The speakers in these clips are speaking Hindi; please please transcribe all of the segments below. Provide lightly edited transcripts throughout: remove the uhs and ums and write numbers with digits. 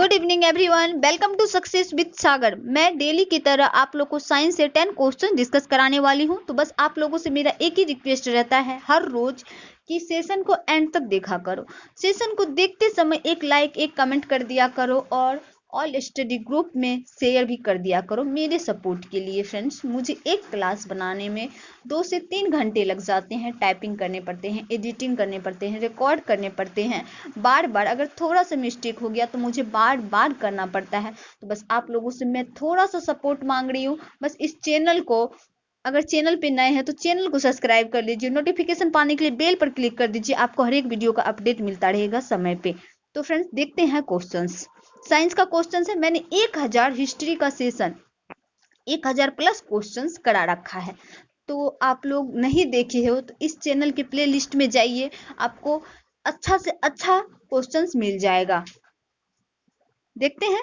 Good evening everyone, welcome to success with Sagar. मैं डेली की तरह आप लोग को साइंस से 10 क्वेश्चन डिस्कस कराने वाली हूं। तो बस आप लोगों से मेरा एक ही रिक्वेस्ट रहता है हर रोज कि सेशन को एंड तक देखा करो। सेशन को देखते समय एक लाइक एक कमेंट कर दिया करो और ऑल स्टडी ग्रुप में शेयर भी कर दिया करो मेरे सपोर्ट के लिए। फ्रेंड्स, मुझे एक क्लास बनाने में 2 से 3 घंटे लग जाते हैं। टाइपिंग करने पड़ते हैं, एडिटिंग करने पड़ते हैं, रिकॉर्ड करने पड़ते हैं। बार बार अगर थोड़ा सा मिस्टेक हो गया तो मुझे बार बार करना पड़ता है। तो बस आप लोगों से मैं थोड़ा सा सपोर्ट मांग रही हूँ। बस इस चैनल को, अगर चैनल पे नए हैं तो चैनल को सब्सक्राइब कर लीजिए, नोटिफिकेशन पाने के लिए बेल पर क्लिक कर दीजिए। आपको हर एक वीडियो का अपडेट मिलता रहेगा समय पे। तो फ्रेंड्स, देखते हैं क्वेश्चंस। साइंस का क्वेश्चन है, मैंने 1000 हिस्ट्री का सेशन 1000 प्लस क्वेश्चंस करा रखा है। तो आप लोग नहीं देखे हो तो इस चैनल के प्ले लिस्ट में जाइए, आपको अच्छा से अच्छा क्वेश्चंस मिल जाएगा। देखते हैं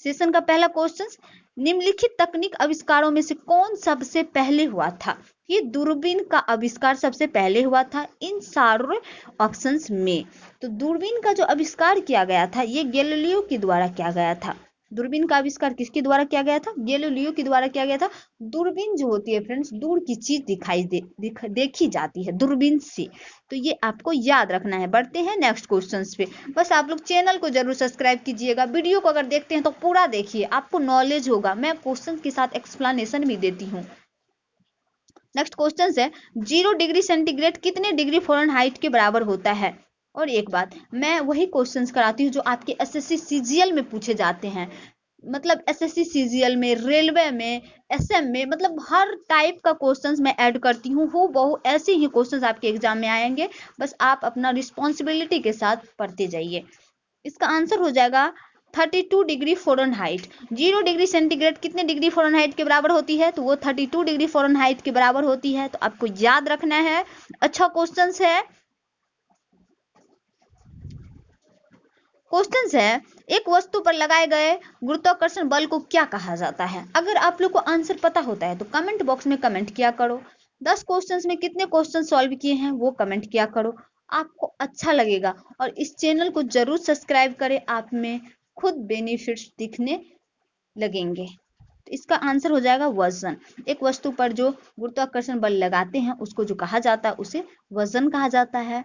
सेशन का पहला क्वेश्चन। निम्नलिखित तकनीक आविष्कारों में से कौन सबसे पहले हुआ था? ये दूरबीन का आविष्कार सबसे पहले हुआ था इन सारे ऑप्शंस में। तो दूरबीन का जो आविष्कार किया गया था ये गैलीलियो के द्वारा किया गया था। दूरबीन का आविष्कार किसके द्वारा किया गया था? गैलीलियो के द्वारा किया गया था। दूरबीन जो होती है फ्रेंड्स, दूर की चीज देखी जाती है दूरबीन से। तो ये आपको याद रखना है। बढ़ते हैं नेक्स्ट क्वेश्चन पे। बस आप लोग चैनल को जरूर सब्सक्राइब कीजिएगा। वीडियो को अगर देखते हैं तो पूरा देखिए, आपको नॉलेज होगा। मैं क्वेश्चन के साथ एक्सप्लेनेशन भी देती हूँ। नेक्स्ट क्वेश्चन है, 0 डिग्री सेंटीग्रेड कितने डिग्री फ़ारेनहाइट के बराबर होता है? और एक बात, मैं वही क्वेश्चंस कराती हूँ जो आपके एसएससी सीजीएल में पूछे जाते हैं। मतलब एसएससी सीजीएल में, रेलवे में, एसएम में, मतलब हर टाइप का क्वेश्चंस मैं ऐड करती हूँ। वो बहु ऐसे ही क्वेश्चंस आपके एग्जाम में आएंगे। बस आप अपना रिस्पॉन्सिबिलिटी के साथ पढ़ते जाइए। इसका आंसर हो जाएगा 32 डिग्री फ़ारेनहाइट। 0 डिग्री सेंटीग्रेड कितने डिग्री फ़ारेनहाइट के बराबर होती है? तो वो 32 डिग्री फ़ारेनहाइट के बराबर होती है। तो आपको याद रखना है। अच्छा क्वेश्चन है। क्वेश्चन है, एक वस्तु पर लगाए गए गुरुत्वाकर्षण बल को क्या कहा जाता है? अगर आप लोग को आंसर पता होता है तो कमेंट बॉक्स में कमेंट किया करो। 10 क्वेश्चंस में कितने क्वेश्चन सॉल्व किए हैं वो कमेंट किया करो। आपको अच्छा लगेगा और इस चैनल को जरूर सब्सक्राइब करें। आप में खुद बेनिफिट्स दिखने लगेंगे। तो इसका आंसर हो जाएगा वजन। एक वस्तु पर जो गुरुत्वाकर्षण बल लगाते हैं उसको जो कहा जाता है उसे वजन कहा जाता है।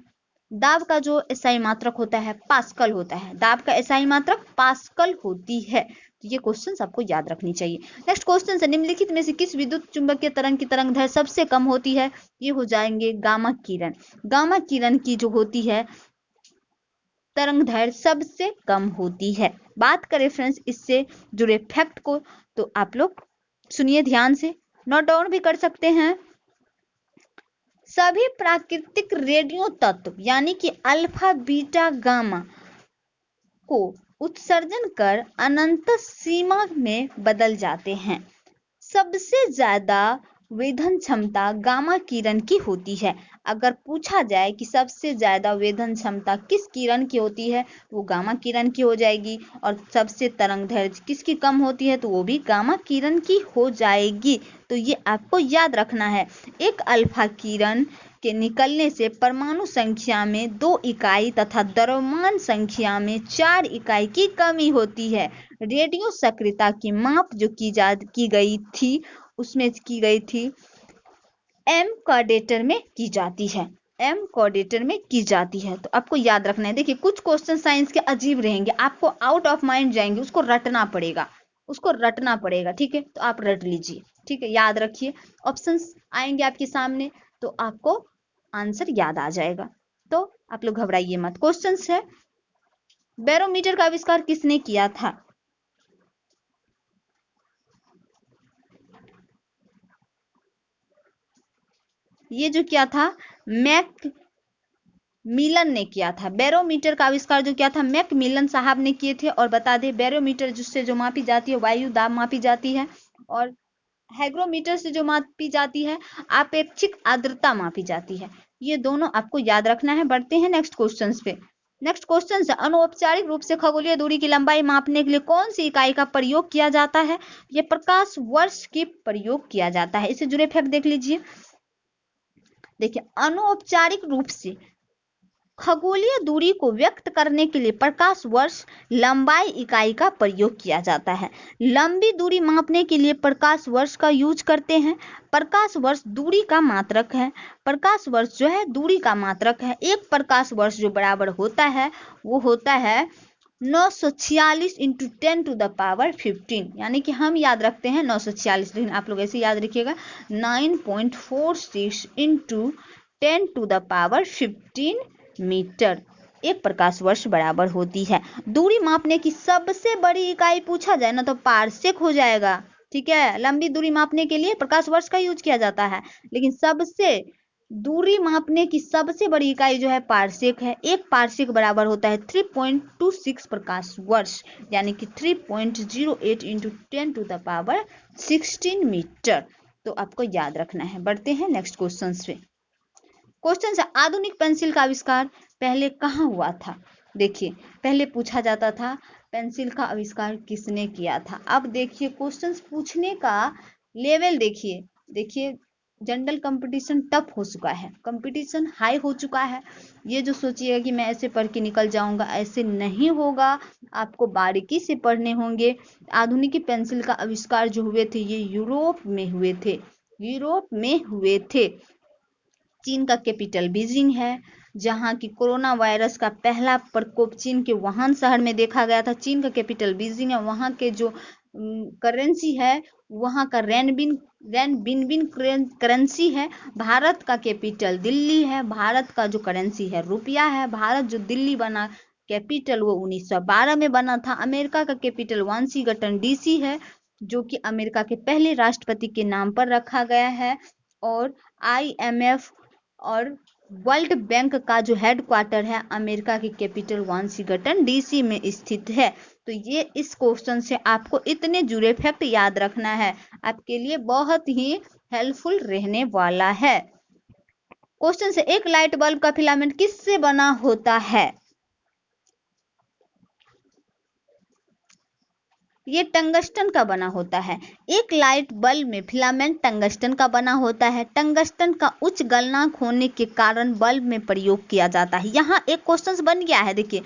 दाब का जो एसआई मात्रक होता है पास्कल होता है। दाब का एसआई मात्रक पास्कल होती है। तो ये क्वेश्चन आपको याद रखनी चाहिए। नेक्स्ट क्वेश्चन है, निम्नलिखित में से किस विद्युत चुंबकीय तरंग की तरंग दैर्घ्य सबसे कम होती है? ये हो जाएंगे गामा किरण। गामा किरण की जो होती है तरंग दैर्घ्य सबसे कम होती है। बात करें फ्रेंड्स इससे जुड़े फैक्ट को, तो आप लोग सुनिए ध्यान से, नोट डाउन भी कर सकते हैं। सभी प्राकृतिक रेडियो तत्व यानी कि अल्फा बीटा गामा को उत्सर्जन कर अनंत सीमा में बदल जाते हैं। सबसे ज्यादा वेधन क्षमता गामा किरण की होती है। अगर पूछा जाए कि सबसे ज्यादा वेधन क्षमता किस किरण की होती है तो वो गामा किरण की हो जाएगी। और सबसे तरंग दैर्घ्य किसकी कम होती है तो वो भी गामा किरण की हो जाएगी। तो ये आपको याद रखना है। एक अल्फा किरण के निकलने से परमाणु संख्या में 2 इकाई तथा द्रव्यमान संख्या में 4 इकाई की कमी होती है। रेडियो सक्रियता की माप जो की गई थी उसमें की गई थी एम कोऑर्डिनेटर में की जाती है। एम कोऑर्डिनेटर में की जाती है। तो आपको याद रखना है। देखिए कुछ क्वेश्चन साइंस के अजीब रहेंगे, आपको आउट ऑफ माइंड जाएंगे, उसको रटना पड़ेगा, उसको रटना पड़ेगा। ठीक है, तो आप रट लीजिए। ठीक है, याद रखिए। ऑप्शंस आएंगे आपके सामने तो आपको आंसर याद आ जाएगा। तो आप लोग घबराइए मत। क्वेश्चन है, बैरोमीटर का आविष्कार किसने किया था? ये जो किया था मैक मिलन ने किया था। बैरोमीटर का आविष्कार जो किया था मैक मिलन साहब ने किए थे। और बता दें बैरोमीटर जिससे जो मापी जाती है वायु दाब मापी जाती है, और हैग्रोमीटर से जो मापी जाती है आपेक्षिक आर्द्रता मापी जाती है। ये दोनों आपको याद रखना है। बढ़ते हैं नेक्स्ट क्वेश्चन पे। नेक्स्ट क्वेश्चन है, अनौपचारिक रूप से खगोलीय दूरी की लंबाई मापने के लिए कौन सी इकाई का प्रयोग किया जाता है? ये प्रकाश वर्ष की प्रयोग किया जाता है। इससे जुड़े फैक्ट देख लीजिए। देखिए अनौपचारिक रूप से खगोलीय दूरी को व्यक्त करने के लिए प्रकाश वर्ष लंबाई इकाई का प्रयोग किया जाता है। लंबी दूरी मापने के लिए प्रकाश वर्ष का यूज करते हैं। प्रकाश वर्ष दूरी का मात्रक है। प्रकाश वर्ष जो है दूरी का मात्रक है। एक प्रकाश वर्ष जो बराबर होता है वो होता है 946 इंटू 10⁻15, यानी कि हम याद रखते हैं 946, लेकिन आप लोग ऐसे याद रखिएगा 9.46 इंटू 10⁻15 मीटर एक प्रकाश वर्ष बराबर होती है। दूरी मापने की सबसे बड़ी इकाई पूछा जाए ना तो पारसेक हो जाएगा। ठीक है, लंबी दूरी मापने के लिए प्रकाश वर्ष का यूज किया जाता है, लेकिन सबसे दूरी मापने की सबसे बड़ी इकाई जो है पारसेक है। एक पारसेक बराबर होता है 3.26 प्रकाश वर्ष, यानी कि 3.08 इंटू 10⁻16 मीटर। तो आपको याद रखना है। बढ़ते हैं नेक्स्ट क्वेश्चन पे। क्वेश्चन है, आधुनिक पेंसिल का आविष्कार पहले कहाँ हुआ था? देखिए, पहले पूछा जाता था पेंसिल का आविष्कार किसने किया था। अब देखिए क्वेश्चन पूछने का लेवल देखिए जनरल कंपटीशन टफ हो चुका है, कंपटीशन हाई हो चुका है। ये जो सोचिएगा कि मैं ऐसे पढ़ के निकल जाऊंगा, ऐसे नहीं होगा। आपको बारीकी से पढ़ने होंगे। आधुनिक पेंसिल का आविष्कार जो हुए थे ये यूरोप में हुए थे। चीन का कैपिटल बीजिंग है, जहां की कोरोना वायरस का पहला प्रकोप चीन के वुहान शहर में देखा गया था। चीन का कैपिटल बीजिंग है। वहां के जो करेंसी है वहां का रेनबिन करेंसी है। भारत का कैपिटल दिल्ली है। भारत का जो करेंसी है रुपया है। भारत जो दिल्ली बना कैपिटल वो 1912 में बना था। अमेरिका का कैपिटल वाशिंगटन डीसी है, जो कि अमेरिका के पहले राष्ट्रपति के नाम पर रखा गया है। और IMF और वर्ल्ड बैंक का जो हेडक्वार्टर है अमेरिका की कैपिटल वाशिंगटन डीसी में स्थित है। तो ये इस क्वेश्चन से आपको इतने जुड़े फैक्ट याद रखना है, आपके लिए बहुत ही हेल्पफुल रहने वाला है। क्वेश्चन से, एक लाइट बल्ब का फिलामेंट किससे बना होता है? ये टंगस्टन का बना होता है। एक लाइट बल्ब में फिलामेंट टंगस्टन का बना होता है। टंगस्टन का उच्च गलनांक होने के कारण बल्ब में प्रयोग किया जाता है। यहाँ एक क्वेश्चन बन गया है, देखिए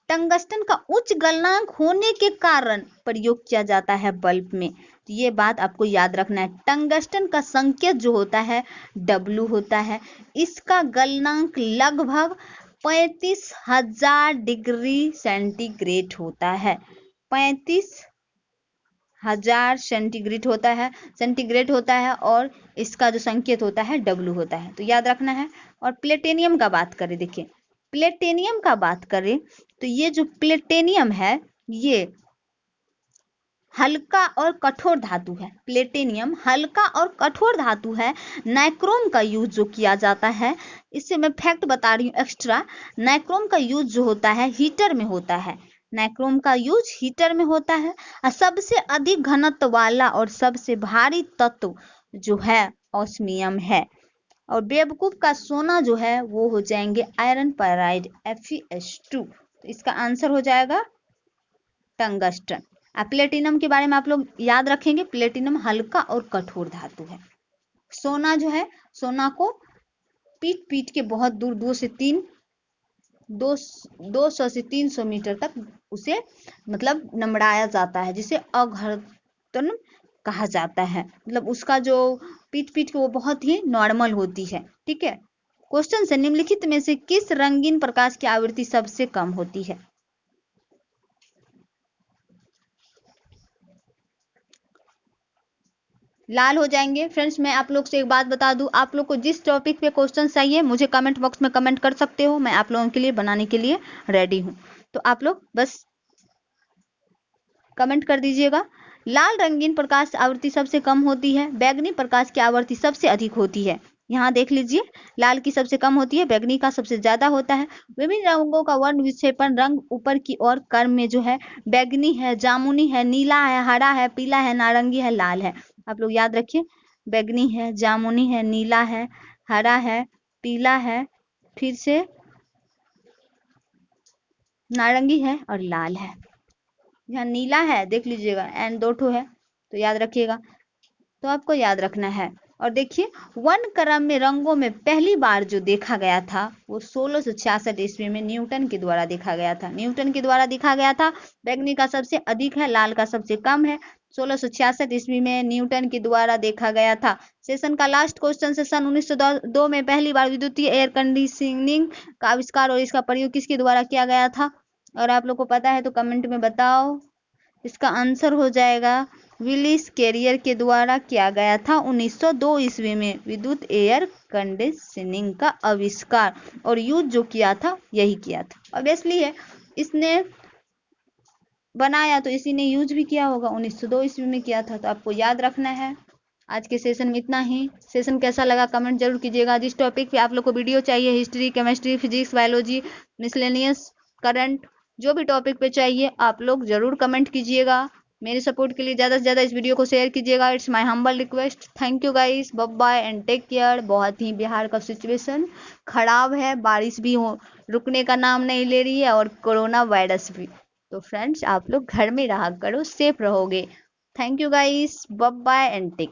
टंगस्टन का उच्च गलनांक होने के कारण प्रयोग किया जाता है बल्ब में। तो ये बात आपको याद रखना है। टंगस्टन का संकेत जो होता है W होता है। इसका गलनांक लगभग 35,000 डिग्री सेंटीग्रेड होता है। 35,000 सेंटीग्रेड होता है और इसका जो संकेत होता है W होता है। तो याद रखना है। और प्लेटिनियम का बात करें, देखिए प्लेटिनियम का बात करें तो ये जो प्लेटिनियम है ये हल्का और कठोर धातु है। प्लेटिनियम हल्का और कठोर धातु है। नाइक्रोम का यूज जो किया जाता है, इससे मैं फैक्ट बता रही हूँ एक्स्ट्रा। नाइक्रोम का यूज जो होता है हीटर में होता है। नाइक्रोम का यूज हीटर में होता है। और सबसे अधिक घनत्व वाला और सबसे भारी तत्व जो है ऑस्मियम है। और बेवकूफ का सोना जो है वो हो जाएंगे आयरन पैराइड FeS2। तो इसका आंसर हो जाएगा टंगस्टन। प्लेटिनम के बारे में आप लोग याद रखेंगे, प्लेटिनम हल्का और कठोर धातु है। सोना जो है, सोना को पीट के बहुत दूर 200 से 300 मीटर तक उसे मतलब नमड़ाया जाता है, जिसे अघर्तन कहा जाता है। मतलब उसका जो पीट के वो बहुत ही नॉर्मल होती है। ठीक है। क्वेश्चन से, निम्नलिखित में से किस रंगीन प्रकाश की आवृत्ति सबसे कम होती है? लाल हो जाएंगे। फ्रेंड्स, मैं आप लोग से एक बात बता दूं, आप लोग को जिस टॉपिक पे क्वेश्चन चाहिए मुझे कमेंट बॉक्स में कमेंट कर सकते हो। मैं आप लोगों के लिए बनाने के लिए रेडी हूं। तो आप लोग बस कमेंट कर दीजिएगा। लाल रंगीन प्रकाश आवृत्ति सबसे कम होती है। बैगनी प्रकाश की आवृत्ति सबसे अधिक होती है। यहाँ देख लीजिए, लाल की सबसे कम होती है, बैगनी का सबसे ज्यादा होता है। विभिन्न रंगों का वर्ण विक्षेपण रंग ऊपर की ओर क्रम में जो है बैगनी है, जामुनी है, नीला है, हरा है, पीला है, नारंगी है, लाल है। आप लोग याद रखिए, बैगनी है, जामुनी है, नीला है, हरा है, पीला है, फिर से नारंगी है और लाल है। यहाँ नीला है देख लीजिएगा एंड 2 ठो है, तो याद रखिएगा। तो आपको याद रखना है और देखिए वन क्रम में रंगों में पहली बार जो देखा गया था वो 1666 ईस्वी में न्यूटन के द्वारा देखा गया था। न्यूटन के द्वारा देखा गया था। बैंगनी का सबसे अधिक है, लाल का सबसे कम है। 1666 ईस्वी में न्यूटन के द्वारा देखा गया था। सेशन का लास्ट क्वेश्चन से सन 1902 में पहली बार विद्युतीय एयर कंडीशनिंग का आविष्कार और इसका प्रयोग किसके द्वारा किया गया था? और आप लोग को पता है तो कमेंट में बताओ। इसका आंसर हो जाएगा विलिस कैरियर के द्वारा किया गया था 1902 ईस्वी में विद्युत एयर कंडीशनिंग का आविष्कार, और यूज जो किया था यही किया था। ऑब्वियसली है, इसने बनाया तो इसी ने यूज भी किया होगा, 1902 ईस्वी में किया था, तो आपको याद रखना है। आज के सेशन में इतना ही। सेशन कैसा लगा कमेंट जरूर कीजिएगा। जिस टॉपिक पे आप लोग को वीडियो चाहिए, history, chemistry, physics, biology, miscellaneous, current, जो भी टॉपिक पे चाहिए आप लोग जरूर कमेंट कीजिएगा। मेरे सपोर्ट के लिए ज़्यादा से ज़्यादा इस वीडियो को शेयर कीजिएगा। It's my humble request. Thank you guys, bye bye and take care. बहुत ही बिहार का सिचुएशन खराब है, बारिश भी रुकने का नाम नहीं ले रही है और कोरोना वायरस भी। तो फ्रेंड्स आप लोग घर में रहा करो, सेफ रहोगे। Thank you guys, bye bye and take.